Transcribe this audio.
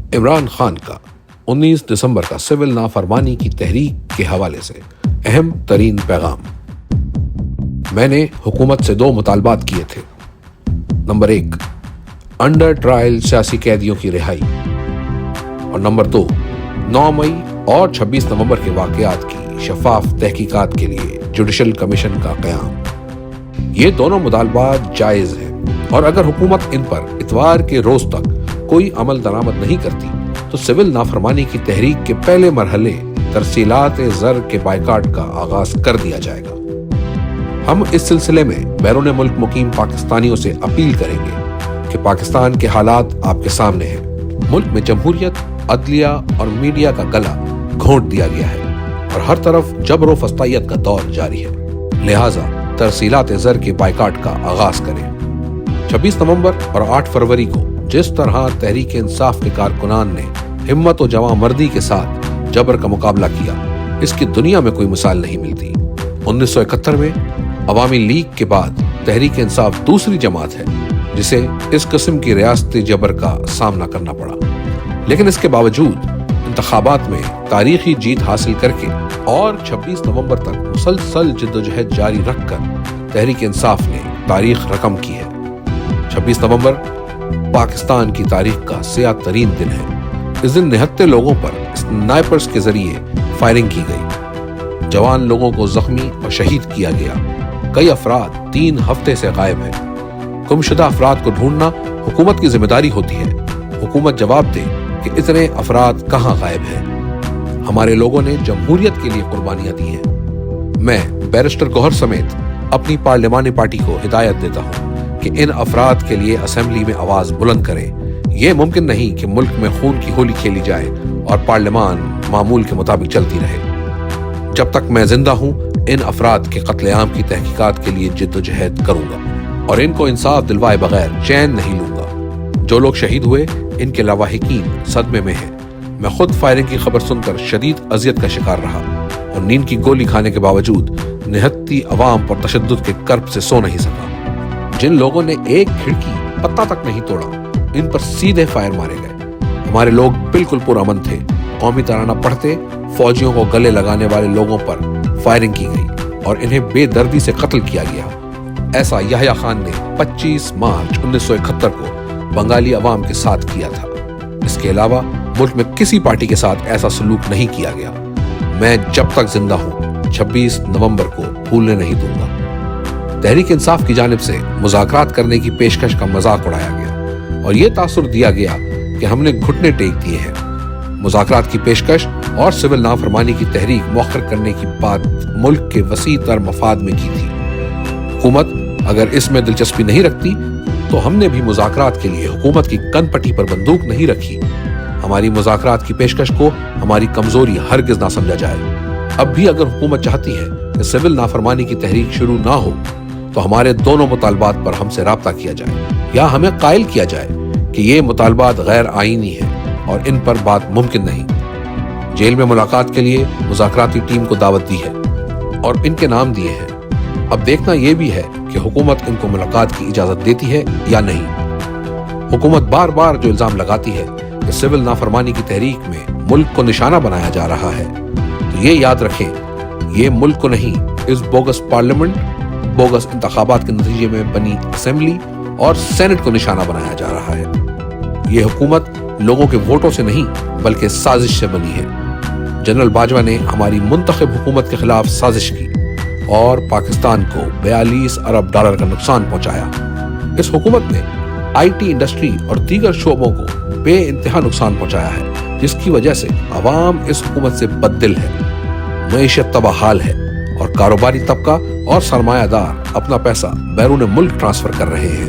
عمران خان کا 19 دسمبر کا سول نافرمانی کی تحریک کے حوالے سے اہم ترین پیغام۔ میں نے حکومت سے 2 مطالبات کیے تھے۔ نمبر 1، انڈر ٹرائل سیاسی قیدیوں کی رہائی، اور نمبر 2، 9 مئی اور 26 نومبر کے واقعات کی شفاف تحقیقات کے لیے جوڈیشل کمیشن کا قیام۔ یہ دونوں مطالبات جائز ہیں، اور اگر حکومت ان پر اتوار کے روز تک کوئی عمل درآمد نہیں کرتی تو سول نافرمانی کی تحریک کے پہلے مرحلے ترسیلات زر کے بائیکاٹ کا آغاز کر دیا جائے گا۔ ہم اس سلسلے میں بیرون ملک مقیم پاکستانیوں سے اپیل کریں گے کہ پاکستان کے حالات آپ کے سامنے ہیں۔ ملک میں جمہوریت، عدلیہ اور میڈیا کا گلا گھونٹ دیا گیا ہے اور ہر طرف جبر و فسطائیت کا دور جاری ہے، لہٰذا ترسیلات زر کے بائیکاٹ کا آغاز کریں۔ 26 نومبر اور 8 فروری کو جس طرح تحریک انصاف کے کارکنان نے ہمت و جواں مردی کے ساتھ جبر کا مقابلہ کیا، اس کی دنیا میں کوئی مثال نہیں ملتی۔ 1971 میں عوامی لیگ کے بعد تحریک انصاف دوسری جماعت ہے جسے اس قسم کی ریاستی جبر کا سامنا کرنا پڑا، لیکن اس کے باوجود انتخابات میں تاریخی جیت حاصل کر کے اور 26 نومبر تک مسلسل جدوجہد جاری رکھ کر تحریک انصاف نے تاریخ رقم کی ہے۔ 26 نومبر پاکستان کی تاریخ کا سیاہ ترین دن ہے۔ اس دن نہتے لوگوں پر سنائپرز کے ذریعے فائرنگ کی گئی، جوان لوگوں کو زخمی اور شہید کیا گیا۔ کئی افراد 3 ہفتے سے غائب ہیں۔ گمشدہ افراد کو ڈھونڈنا حکومت کی ذمہ داری ہوتی ہے۔ حکومت جواب دے کہ اتنے افراد کہاں غائب ہیں۔ ہمارے لوگوں نے جمہوریت کے لیے قربانیاں دی ہیں۔ میں بیرسٹر گوہر سمیت اپنی پارلیمانی پارٹی کو ہدایت دیتا ہوں کہ ان افراد کے لیے اسمبلی میں آواز بلند کریں۔ یہ ممکن نہیں کہ ملک میں خون کی ہولی کھیلی جائے اور پارلیمان معمول کے مطابق چلتی رہے۔ جب تک میں زندہ ہوں ان افراد کے قتل عام کی تحقیقات کے لیے جدوجہد کروں گا اور ان کو انصاف دلوائے بغیر چین نہیں لوں گا۔ جو لوگ شہید ہوئے ان کے لاواحقین صدمے میں ہیں۔ میں خود فائرنگ کی خبر سن کر شدید اذیت کا شکار رہا اور نیند کی گولی کھانے کے باوجود نہتی عوام پر تشدد کے کرب سے سو نہیں سکا۔ جن لوگوں نے ایک کھڑکی پتہ تک نہیں توڑا ان پر سیدھے فائر مارے گئے۔ ہمارے لوگ بالکل پرامن تھے۔ قومی ترانہ پڑھتے فوجیوں کو گلے لگانے والے لوگوں پر فائرنگ کی گئی اور انہیں بے دردی سے قتل کیا گیا۔ ایسا یحییٰ خان نے 25 مارچ 1971 کو بنگالی عوام کے ساتھ کیا تھا۔ اس کے علاوہ ملک میں کسی پارٹی کے ساتھ ایسا سلوک نہیں کیا گیا۔ میں جب تک زندہ ہوں 26 نومبر کو بھولنے نہیں دوں گا۔ تحریک انصاف کی جانب سے مذاکرات کرنے کی پیشکش کا مذاق اڑایا گیا اور یہ تاثر دیا گیا کہ ہم نے گھٹنے ٹیک دیے ہیں۔ مذاکرات کی پیشکش اور سول نافرمانی کی تحریک مؤخر کرنے کی بات ملک کے وسیع تر مفاد میں کی تھی۔ حکومت اگر اس میں دلچسپی نہیں رکھتی تو ہم نے بھی مذاکرات کے لیے حکومت کی کن پٹی پر بندوق نہیں رکھی۔ ہماری مذاکرات کی پیشکش کو ہماری کمزوری ہرگز نہ سمجھا جائے۔ اب بھی اگر حکومت چاہتی ہے کہ سول نافرمانی کی تحریک شروع نہ ہو تو ہمارے دونوں مطالبات پر ہم سے رابطہ کیا جائے یا ہمیں قائل کیا جائے کہ یہ مطالبات غیر آئینی ہیں اور ان پر بات ممکن نہیں۔ جیل میں ملاقات کے لیے مذاکراتی ٹیم کو دعوت دی ہے اور ان کے نام دیے ہیں۔ اب دیکھنا یہ بھی ہے کہ حکومت ان کو ملاقات کی اجازت دیتی ہے یا نہیں۔ حکومت بار بار جو الزام لگاتی ہے کہ سول نافرمانی کی تحریک میں ملک کو نشانہ بنایا جا رہا ہے، تو یہ یاد رکھیں یہ ملک کو نہیں، اس بوگس پارلیمنٹ، بوگس انتخابات کے نتیجے میں بنی اسمبلی اور سینٹ کو نشانہ بنایا جا رہا ہے۔ یہ حکومت لوگوں کے ووٹوں سے نہیں بلکہ سازش سے بنی ہے۔ جنرل باجوہ نے ہماری منتخب حکومت کے خلاف سازش کی اور پاکستان کو 42 ارب ڈالر کا نقصان پہنچایا۔ اس حکومت نے آئی ٹی انڈسٹری اور دیگر شعبوں کو بے انتہا نقصان پہنچایا ہے، جس کی وجہ سے عوام اس حکومت سے بددل ہے۔ معیشت تباہ حال ہے اور کاروباری طبقہ اور سرمایہ دار اپنا پیسہ بیرون ملک ٹرانسفر کر رہے ہیں۔